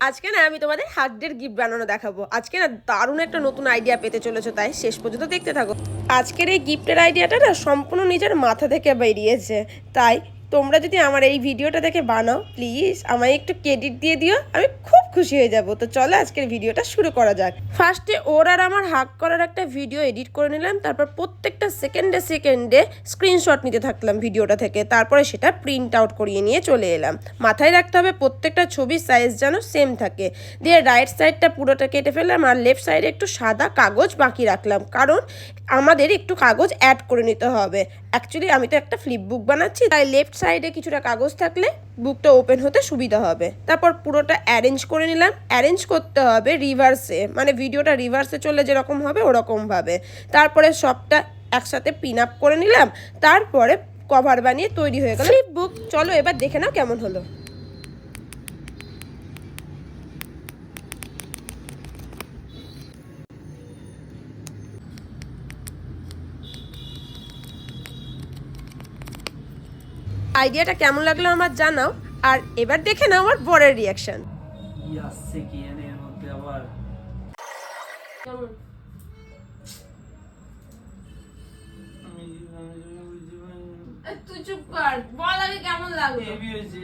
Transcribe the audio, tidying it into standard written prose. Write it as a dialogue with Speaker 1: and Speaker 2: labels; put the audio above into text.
Speaker 1: আজকে না আমি তোমাদের হার্টডের গিফট বানানো দেখাবো। আজকে না দারুণ একটা নতুন আইডিয়া পেতে চলেছো, তাই শেষ পর্যন্ত দেখতে থাকো। আজকের এই গিফটের আইডিয়াটা না সম্পূর্ণ নিজের মাথা থেকে বেরিয়েছে, তাই তোমরা যদি আমার এই ভিডিওটা দেখে বানাও প্লিজ আমায় একটু ক্রেডিট দিয়ে দিও, আমি খুব খুশি হয়ে যাব। তো চলো আজকের ভিডিওটা শুরু করা যাক। ফার্স্টে ওর আর আমার হাগ করার একটা ভিডিও এডিট করে নিলাম, তারপর প্রত্যেকটা সেকেন্ডে সেকেন্ডে স্ক্রিনশট নিতে থাকলাম ভিডিওটা থেকে, তারপরে সেটা প্রিন্ট আউট করিয়ে নিয়ে চলে এলাম। মাথায় রাখতে হবে প্রত্যেকটা ছবির সাইজ যেন সেম থাকে। দিয়ে রাইট সাইডটা পুরোটা কেটে ফেললাম আর লেফট সাইডে একটু সাদা কাগজ বাকি রাখলাম, কারণ আমাদের একটু কাগজ অ্যাড করে নিতে হবে। অ্যাকচুয়ালি আমি তো একটা ফ্লিপ বুক বানাচ্ছি, তাই লেফট সাইডে কিছুটা কাগজ থাকলে বুকটা ওপেন হতে সুবিধা হবে। তারপর পুরোটা অ্যারেঞ্জ করে নিলাম। অ্যারেঞ্জ করতে হবে রিভার্সে, মানে ভিডিওটা রিভার্সে চলে যেরকম হবে ওরকমভাবে। তারপরে সবটা একসাথে পিন আপ করে নিলাম, তারপরে কভার বানিয়ে তৈরি হয়ে গেল ফ্লিপ বুক। চলো এবার দেখে নাও কেমন হলো। আইডিয়াটা কেমন লাগলো আমার জানাও, আর এবার দেখে নাও আমার বরের রিয়াকশন।
Speaker 2: আসছে কি এর মধ্যে আবার
Speaker 1: কেমন?
Speaker 2: বুঝতে পারিনি।
Speaker 1: তুই চুপ কর, বল আমি কেমন লাগলো।
Speaker 2: হেভি হয়েছে।